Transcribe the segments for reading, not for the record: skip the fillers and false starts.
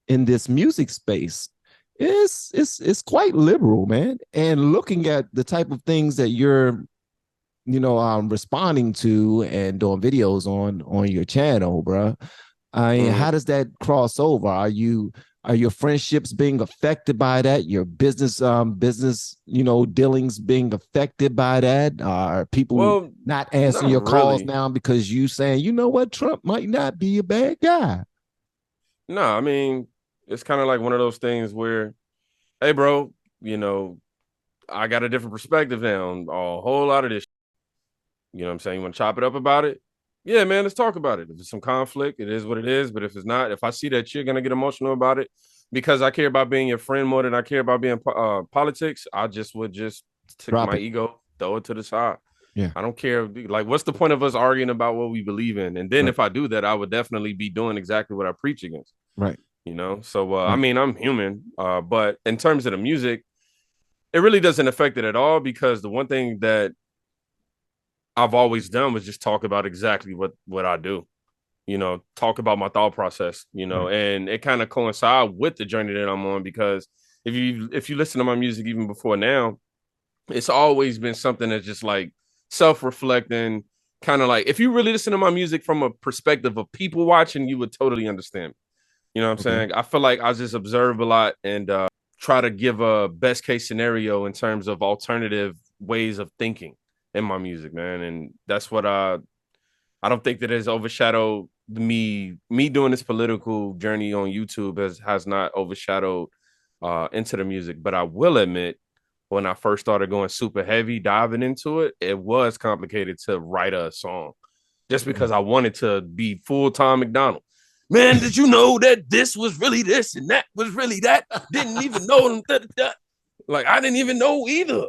in this music space is quite liberal, man. And looking at the type of things that you're, responding to and doing videos on your channel, bro. I mean, how does that cross over? Are your friendships being affected by that? Your business, dealings being affected by that? Are people Well, not answering not your calls really. now because you saying, you know what, Trump might not be a bad guy? No, I mean, it's kind of like one of those things where, hey, bro, I got a different perspective now on a whole lot of this. You know what I'm saying? You want to chop it up about it? Yeah, man, let's talk about it. If there's some conflict, it is what it is. But if it's not, if I see that you're gonna get emotional about it because I care about being your friend more than I care about being politics, I would just take Drop my it. ego, throw it to the side. Yeah. I don't care. Like, what's the point of us arguing about what we believe in? And then Right. if I do that, I would definitely be doing exactly what I preach against. Right. So I Right. mean, I'm human. But in terms of the music, it really doesn't affect it at all because the one thing that I've always done was just talk about exactly what I do. Talk about my thought process, Right. and it kind of coincides with the journey that I'm on because if you listen to my music even before now, it's always been something that's just like self-reflecting, kind of like if you really listen to my music from a perspective of people watching, you would totally understand. You know what I'm Okay. saying? I feel like I just observe a lot and try to give a best case scenario in terms of alternative ways of thinking in my music, man. And that's what I don't think that has overshadowed me doing this political journey on YouTube has not overshadowed into the music. But I will admit, when I first started going super heavy, diving into it, it was complicated to write a song just because I wanted to be full Tom McDonald. Man, did you know that this was really this and that was really that? Didn't even know them. Like I didn't even know either.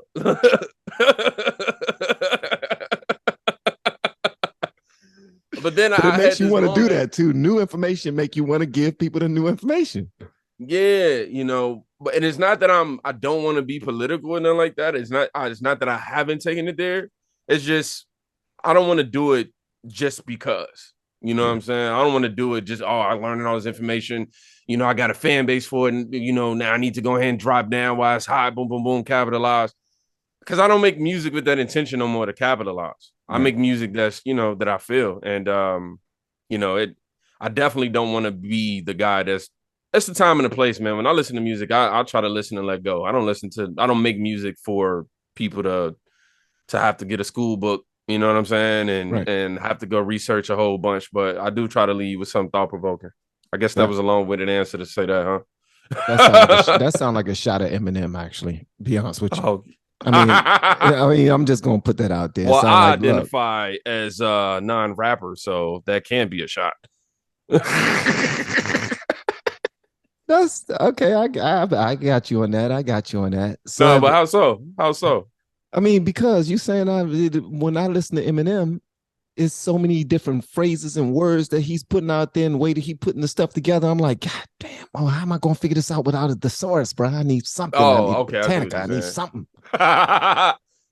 But then But it I makes had you this want to do moment. that too. New information make you want to give people the new information. Yeah, but and it's not that I don't want to be political and nothing like that. It's not that I haven't taken it there. It's just I don't want to do it just because. You know what Yeah. I'm saying? I don't want to do it just I learned all this information. I got a fan base for it, and now I need to go ahead and drop down while it's hot, boom, boom, boom, capitalize. Because I don't make music with that intention no more to capitalize. I Right. make music that's that I feel, and it. I definitely don't want to be the guy that's the time and the place, man. When I listen to music, I try to listen and let go. I don't make music for people to have to get a school book, you know what I'm saying, and Right. and have to go research a whole bunch. But I do try to leave with some thought provoking. I guess that That was a long-winded answer to say that, that huh? sound like a shot at Eminem. Actually, be honest with you. Oh. I mean, I'm just gonna put that out there. It Well, sound I like, look, identify as a non-rapper, so that can be a shot. that's okay. I got you on that. I got you on that. No, So, but how so? How so? I mean, because you saying when I listen to Eminem, it's so many different phrases and words that he's putting out there and the way that he putting the stuff together. I'm like, God damn, oh, how am I gonna figure this out without a thesaurus, bro? I need something. I Oh, need a okay. I see what Britannica. you're I need saying. something.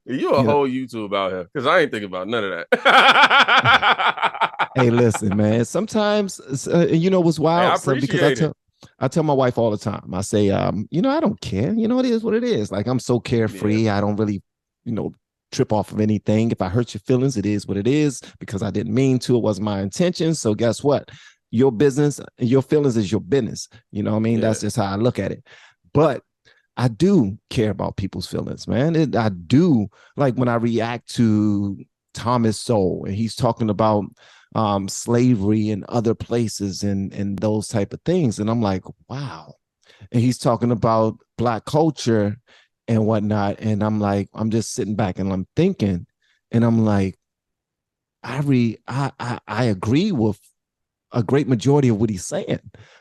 You a You know, whole YouTube out here because I ain't thinking about none of that. hey, listen, man. Sometimes you know what's Hey, I wild? So because appreciate it. I tell my wife all the time. I say, I don't care. It is what it is. Like I'm so Yeah, carefree. I don't really, you know, trip off of anything. If I hurt your feelings, it is what it is because I didn't mean to. It wasn't my intention. So guess what? Your business, your feelings is your business. You know what I mean? That's yeah. just how I look at it. But I do care about people's feelings, man. I do like when I react to Thomas Sowell and he's talking about slavery in other places and those type of things. And I'm like, wow. And he's talking about Black culture and whatnot. And I'm like, I'm just sitting back and I'm thinking, and I'm like, I agree with a great majority of what he's saying,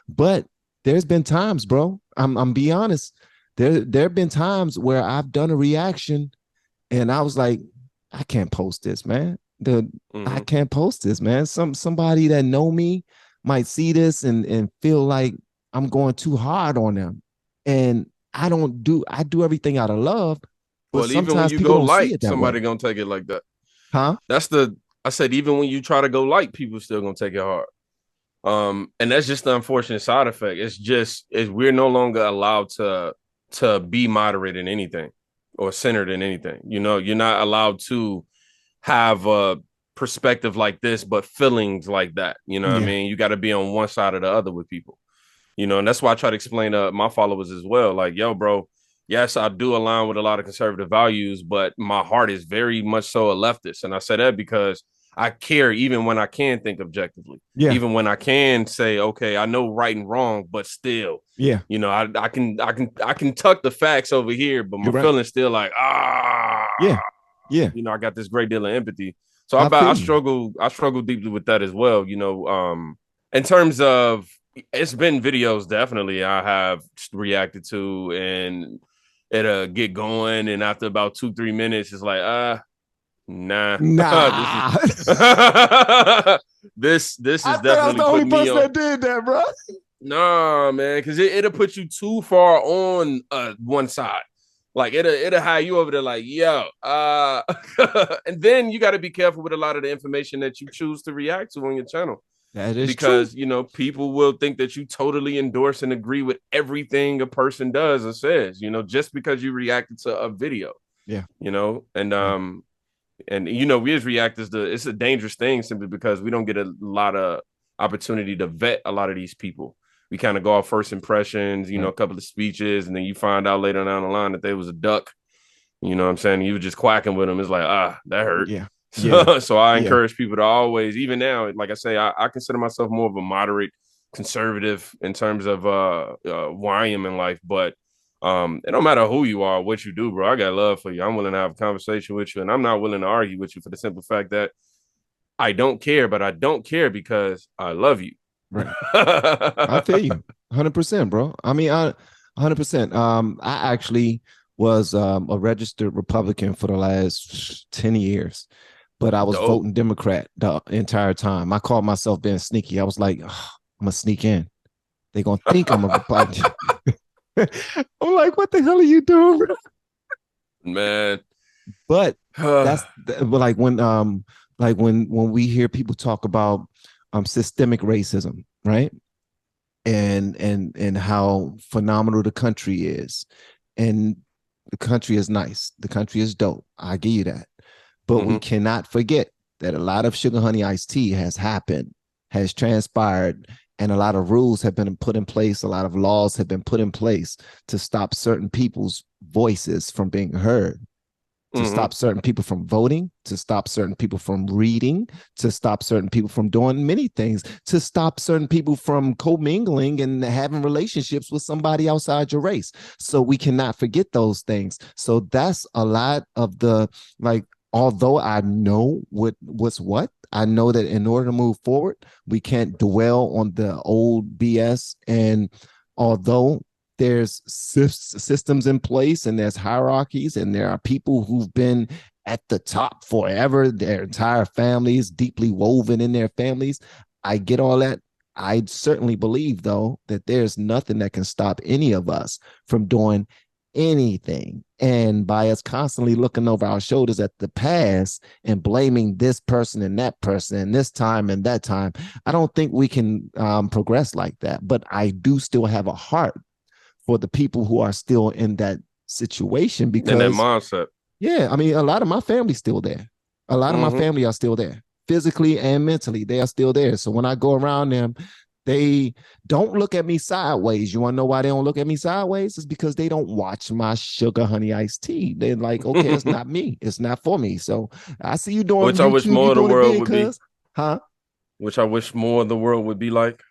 but there's been times, bro. I'm be honest. There have been times where I've done a reaction and I was like, I can't post this, man. I Mm-hmm. can't post this, man. Somebody that know me might see this and feel like I'm going too hard on them. And I do everything out of love, but Well, even when sometimes you people go don't see light, it that somebody way. gonna take it like that. Huh? That's the I said even when you try to go light, people still gonna take it hard. And that's just the unfortunate side effect. We're no longer allowed to be moderate in anything or centered in anything. You know, you're not allowed to have a perspective like this, but feelings like that. You know what I Yeah. mean? You got to be on one side or the other with people. You know, and that's why I try to explain to my followers as well. Like, yo, bro, yes, I do align with a lot of conservative values, but my heart is very much so a leftist. And I say that because I care even when I can think objectively, Yeah. even when I can say, okay, I know right and wrong, but still, Yeah. you know, I can tuck the facts over here, but my You're right. feelings still like, Yeah. Yeah. you know, I got this great deal of empathy. So I feel you. I struggle deeply with that as well. You know, in terms of it's been videos definitely I have reacted to and it'll get going. And after about 2-3 minutes, it's like, nah. This is Nah. this I is thought I was definitely the only putting me person on. that did that, bro. Nah, man, because it'll put you too far on one side. Like it'll have you over there like, yo, and then you got to be careful with a lot of the information that you choose to react to on your channel That is true. because you know people will think that you totally endorse and agree with everything a person does or says, you know, just because you reacted to a video, Yeah. you know, Yeah. and you know, we as reactors, it's a dangerous thing simply because we don't get a lot of opportunity to vet a lot of these people. We kind of go off first impressions, you know, Right. a couple of speeches, and then you find out later down the line that they was a duck. You know what I'm saying? You were just quacking with them. It's like, that hurt. Yeah. Yeah. So I Yeah. encourage people to always, even now, like I say, I consider myself more of a moderate conservative in terms of where I am in life. But it don't matter who you are, what you do, bro. I got love for you. I'm willing to have a conversation with you, and I'm not willing to argue with you for the simple fact that I don't care, but I don't care because I love you. Right. I feel you 100%, bro. I mean, 100%. I actually was a registered Republican for the last 10 years, but I was Dope. voting Democrat the entire time. I called myself being sneaky. I was like, I'm going to sneak in. They're going to think I'm a Republican. I'm like, what the hell are you doing, bro? Man. But that's like when we hear people talk about systemic racism, right? And how phenomenal the country is. And the country is nice. The country is dope. I give you that. But we cannot forget that a lot of sugar honey iced tea has happened, has transpired, and a lot of rules have been put in place. A lot of laws have been put in place to stop certain people's voices from being heard, to stop certain people from voting, to stop certain people from reading, to stop certain people from doing many things, to stop certain people from commingling and having relationships with somebody outside your race. So we cannot forget those things. So that's a lot of the, like, although I know what's what, I know that in order to move forward, we can't dwell on the old BS. And although there's systems in place and there's hierarchies and there are people who've been at the top forever, their entire families deeply woven in their families, I get all that. I certainly believe, though, that there's nothing that can stop any of us from doing anything. And by us constantly looking over our shoulders at the past and blaming this person and that person and this time and that time, I don't think we can progress like that. But I do still have a heart for the people who are still in that situation, And that because mindset. yeah, I mean, a lot of my family's still there. A lot of my family are still there, physically and mentally. They are still there. So when I go around them, they don't look at me sideways. You want to know why they don't look at me sideways? It's because they don't watch my sugar honey iced tea. They're like, okay, it's not me. It's not for me. So I see you doing Which I wish YouTube. You more of the doing it world big, would be. cuz? Huh? Which I wish more of the world would be like.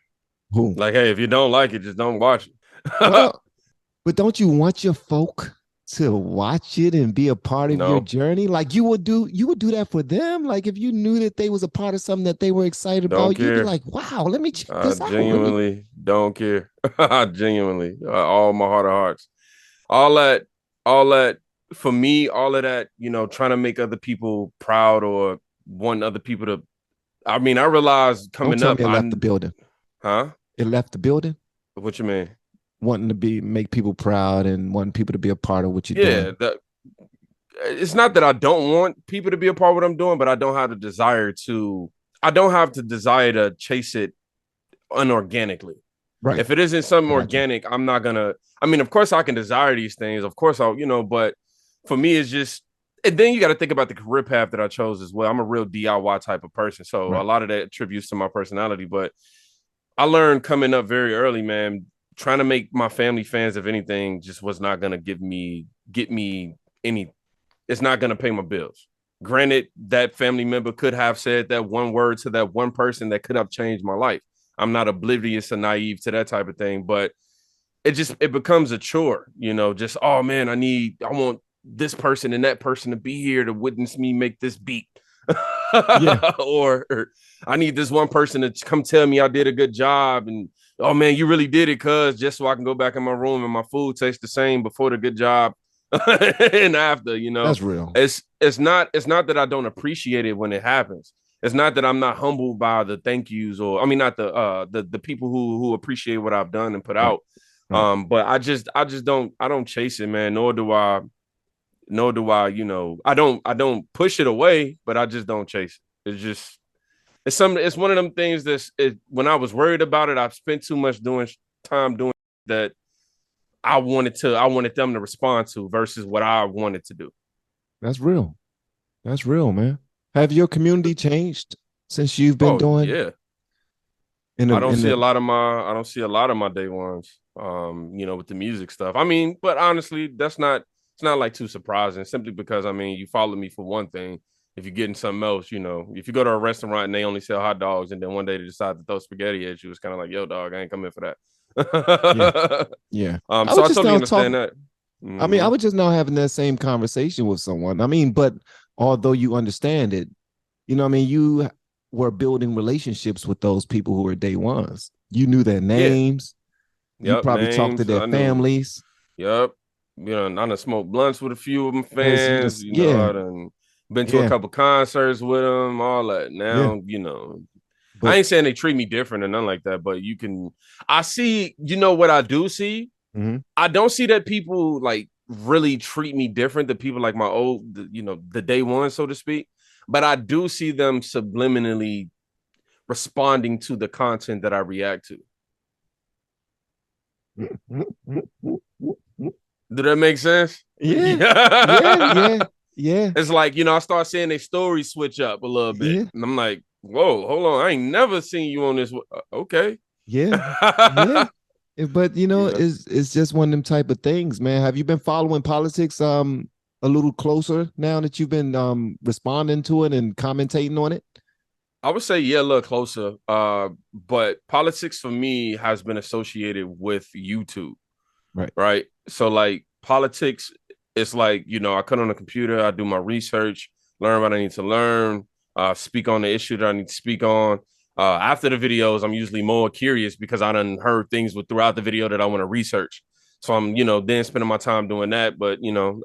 Who? Like, hey, if you don't like it, just don't watch it. Well, but don't you want your folk to watch it and be a part of your No, journey? Like you would do that for them. Like if you knew that they was a part of something that they were excited don't about, you'd be care. like, wow, let me check I this out. Let me. genuinely don't care. I genuinely, all my heart of hearts, all that, all that for me, all of that, you know, trying to make other people proud or want other people to. I mean, I realized Don't coming tell up, me it left the building. huh? It left the building What you mean? wanting to make people proud and wanting people to be a part of what you're Yeah, doing. it's not that I don't want people to be a part of what I'm doing, but I don't have the desire to. I don't have the desire to chase it unorganically. Right. If it isn't something organic, I'm not gonna. I mean, of course, I can desire these things. Of course, I'll, but for me, it's just. And then you got to think about the career path that I chose as well. I'm a real DIY type of person, so a lot of that attributes to my personality. But I learned coming up very early, man. Trying to make my family fans of anything just was not gonna get me any. It's not gonna pay my bills. Granted, that family member could have said that one word to that one person that could have changed my life. I'm not oblivious and naive to that type of thing, but it becomes a chore, just, oh man, I want this person and that person to be here to witness me make this beat. or I need this one person to come tell me I did a good job, and oh man, you really did it, cuz, just so I can go back in my room and my food tastes the same before the good job and after. That's real. It's not that I don't appreciate it when it happens. It's not that I'm not humbled by the thank yous, or I mean, not the people who appreciate what I've done and put out. But I don't chase it, man. Nor do I, I don't push it away, but I just don't chase it. It's one of them things when I was worried about it, I've spent too much time doing that I wanted them to respond to versus what I wanted to do. That's real. That's real, man. Have your community changed since you've been doing? Yeah. I don't see a lot of my day ones, with the music stuff. I mean, but honestly, it's not like too surprising, simply because, I mean, you follow me for one thing. If you're getting something else, if you go to a restaurant and they only sell hot dogs, and then one day they decide to throw spaghetti at you, it's kind of like, yo, dog, I ain't coming for that. Yeah. So I totally understand that. Mm-hmm. I mean, I was just now having that same conversation with someone. I mean, but although you understand it, I mean, you were building relationships with those people who were day ones. You knew their names. You probably talked to their families. Yep. I done smoked blunts with a few of them fans. I done been to a couple concerts with them, all that. Now, but I ain't saying they treat me different or nothing like that, but I see, what I do see? Mm-hmm. I don't see that people like really treat me different than people like my old, the day one, so to speak. But I do see them subliminally responding to the content that I react to. Do that make sense? Yeah. It's like, I start seeing their stories switch up a little bit. And I'm like, whoa, hold on. I ain't never seen you on this. Okay. Yeah. But, it's just one of them type of things, man. Have you been following politics a little closer now that you've been responding to it and commentating on it? I would say, a little closer. But politics for me has been associated with YouTube. Right. So like politics, it's like, I cut on the computer, I do my research, learn what I need to learn, speak on the issue that I need to speak on. After the videos, I'm usually more curious because I done heard things throughout the video that I want to research. So I'm, then spending my time doing that. But,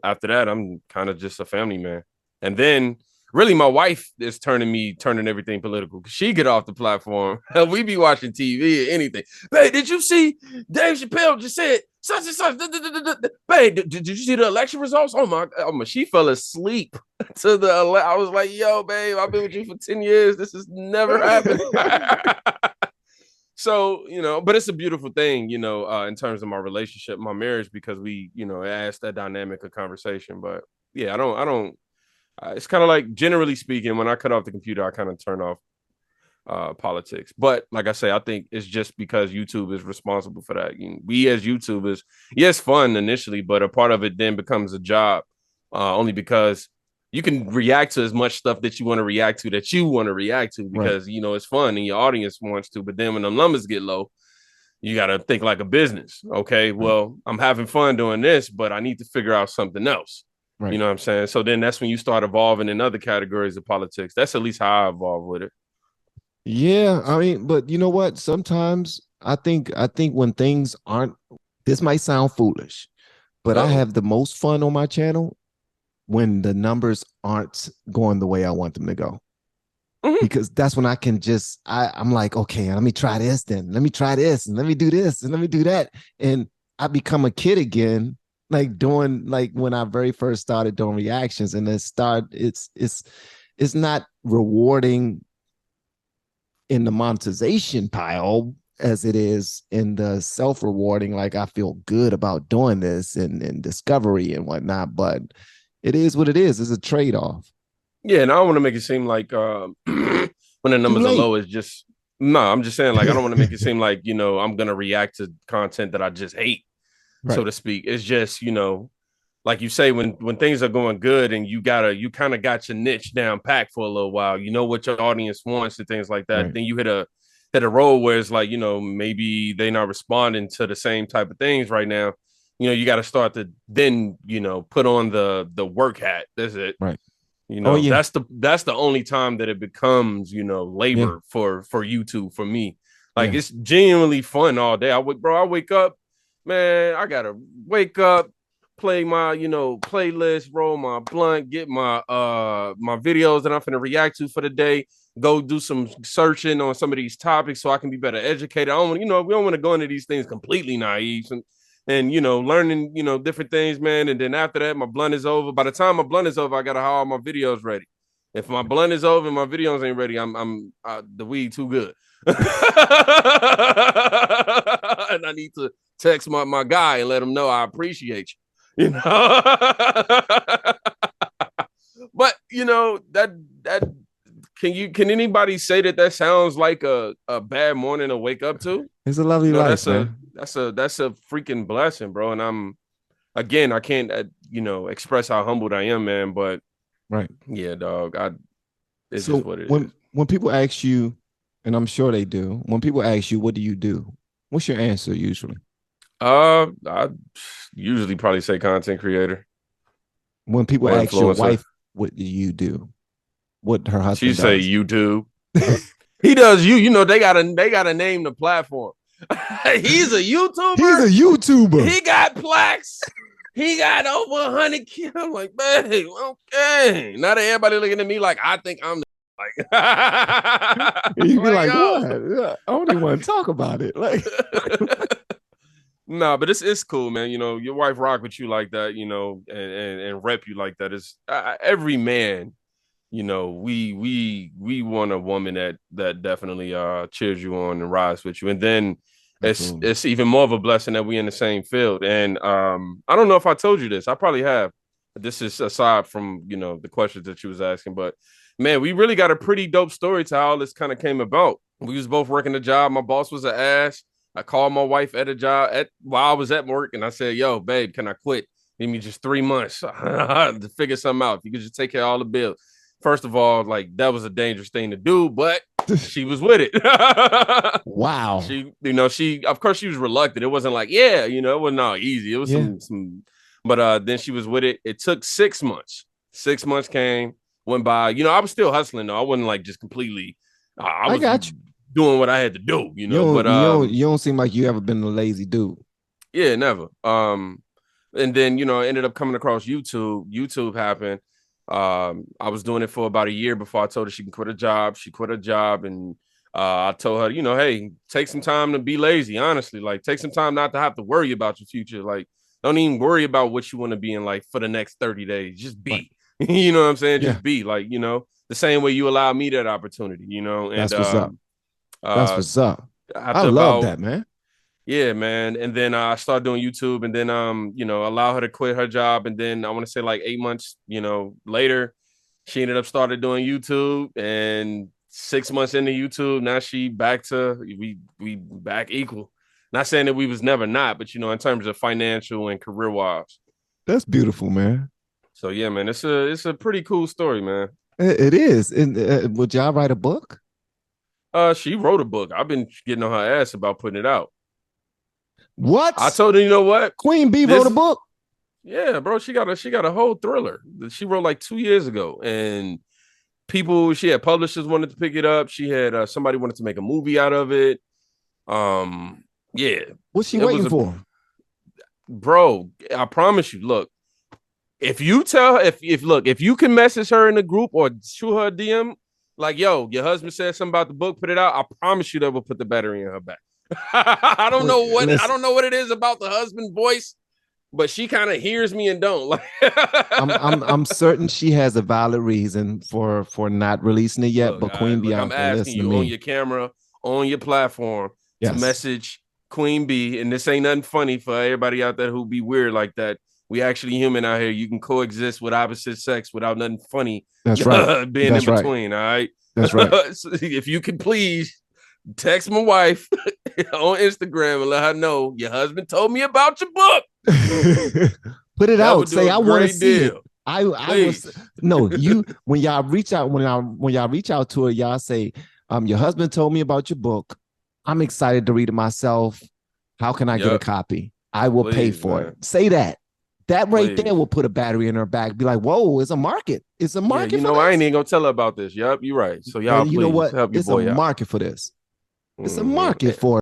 after that, I'm kind of just a family man. And then really my wife is turning everything political, because she get off the platform. We be watching TV or anything. Babe, did you see Dave Chappelle just said such and such? Babe, did you see the election results? Oh my, she fell asleep to I was like, yo, babe, I've been with you for 10 years. This has never happened. So, but it's a beautiful thing, in terms of my relationship, my marriage, because we, it adds that dynamic of conversation. But yeah, I don't, it's kind of like, generally speaking, when I cut off the computer, I kind of turn off politics. But like I say, I think it's just because YouTube is responsible for that. We as YouTubers, it's fun initially, but a part of it then becomes a job, only because you can react to as much stuff that you want to react to, because, it's fun and your audience wants to. But then when the numbers get low, you got to think like a business. Okay, well, I'm having fun doing this, but I need to figure out something else. Right. You know what I'm saying? So then that's when you start evolving in other categories of politics. That's at least how I evolve with it. Yeah, I mean, but you know what? Sometimes I think when things aren't, this might sound foolish, but I have the most fun on my channel when the numbers aren't going the way I want them to go. Mm-hmm. Because that's when I can I'm like, okay, let me try this then. Let me try this, and let me do this, and let me do that. And I become a kid again, like doing, like when I very first started doing reactions, and it's not rewarding in the monetization pile, as it is in the self-rewarding, like I feel good about doing this and discovery and whatnot, but it is what it is. It's a trade-off. Yeah, and I don't want to make it seem like when the Too numbers are late. low, it's just no. I'm just saying, like, I don't want to make it seem like, I'm gonna react to content that I just hate, so Right. to speak. It's just, like you say, when things are going good and you kind of got your niche down packed for a little while, you know what your audience wants and things like that. Right. Then you hit a road where it's like, maybe they're not responding to the same type of things right now. You got to start to then, put on the work hat. That's it. Right. Oh yeah. That's the only time that it becomes, Yeah. labor for YouTube for me. Like, Yeah. it's genuinely fun all day. I wake up, man, I gotta wake up, play my, playlist, roll my blunt, get my videos that I'm gonna react to for the day, go do some searching on some of these topics so I can be better educated. I don't want, we don't want to go into these things completely naive and learning, different things, man. And then after that, my blunt is over. By the time my blunt is over, I gotta have all my videos ready. If my blunt is over and my videos ain't ready, I'm the weed too good. And I need to text my guy and let him know I appreciate you. But that can anybody say that sounds like a bad morning to wake up to? It's a lovely life, man. That's a freaking blessing, bro. And I can't express how humbled I am, man. But Right. yeah, dog. It's So just what it is. when people ask you, and I'm sure they do, when people ask you, what do you do? What's your answer usually? I usually probably say content creator When people or ask your influencer. wife, what do you do? What her She husband say does? YouTube. He does they gotta name the platform. He's a YouTuber. He's a YouTuber. He got plaques. He got over 100 kids. I'm like, babe, okay. Now that everybody looking at me like I think I'm like, You be like, yo. what? I don't even want to talk about it. Like, no, but it's cool, man. Your wife rock with you like that, and rep you like that. Is every man, we want a woman that definitely cheers you on and rides with you. And then absolutely. it's even more of a blessing that we in the same field. And I don't know if I told you this. I probably have. This is aside from the questions that you was asking, but man, we really got a pretty dope story to how all this kind of came about. We was both working a job. My boss was an ass. I called my wife at a job while I was at work, and I said, "Yo, babe, can I quit? Give me just 3 months to figure something out. If you could just take care of all the bills." First of all, like, that was a dangerous thing to do, but she was with it. Wow. She of course she was reluctant. It wasn't like, yeah, it wasn't all easy. It was some, but then she was with it. It took 6 months. 6 months went by. I was still hustling though. I wasn't like just completely. I was got you. doing what I had to do. You don't seem like you ever been a lazy dude. Yeah, never. And then I ended up coming across YouTube. YouTube happened. I was doing it for about a year before I told her she can quit a job. She quit a job, and I told her, hey, take some time to be lazy. Honestly, like, take some time not to have to worry about your future. Like, don't even worry about what you want to be in like for the next 30 days. Just be. Right. You know what I'm saying? Just be like, the same way you allow me that opportunity. And that's what's up. That's what's up. I love that, man. Yeah, man. And then I started doing YouTube, and then allow her to quit her job. And then I want to say like 8 months, later, she ended up started doing YouTube, and 6 months into YouTube, now she back to we back equal. Not saying that we was never not, but in terms of financial and career wise. That's beautiful, man. So yeah, man, it's a pretty cool story, man. It is. And would y'all write a book? She wrote a book. I've been getting on her ass about putting it out. What? I told her, you know what? Queen Bee wrote a book? Yeah, bro. She got a whole thriller that she wrote like 2 years ago. And she had publishers wanted to pick it up. She had somebody wanted to make a movie out of it. Yeah. What's she waiting for? Bro, I promise you, look, if you tell her, if you can message her in the group or shoot her a DM, like, yo, your husband said something about the book, put it out, I promise you that will put the battery in her back. I don't know what it is about the husband voice, but she kind of hears me and don't. Like, I'm certain she has a valid reason for not releasing it yet. But Queen Bee, I'm asking you on your camera, on your platform, to Yes. message Queen B, and this ain't nothing funny for everybody out there who be weird like that. We actually human out here. You can coexist with opposite sex without nothing funny That's right. being That's in right. between. All right. That's right. So if you can please text my wife on Instagram and let her know your husband told me about your book. Put it That out. would do Say a I want to great see it. deal. I was no you when y'all reach out when y'all reach out to her, y'all say, your husband told me about your book. I'm excited to read it myself. How can I get a copy? I will pay for it. Say that. That right there will put a battery in her back. Be like, whoa, it's a market. It's a market. You know, I ain't even gonna tell her about this. Yep, you're right. So y'all, and you know what? help your It's boy a out. market for this. It's a market for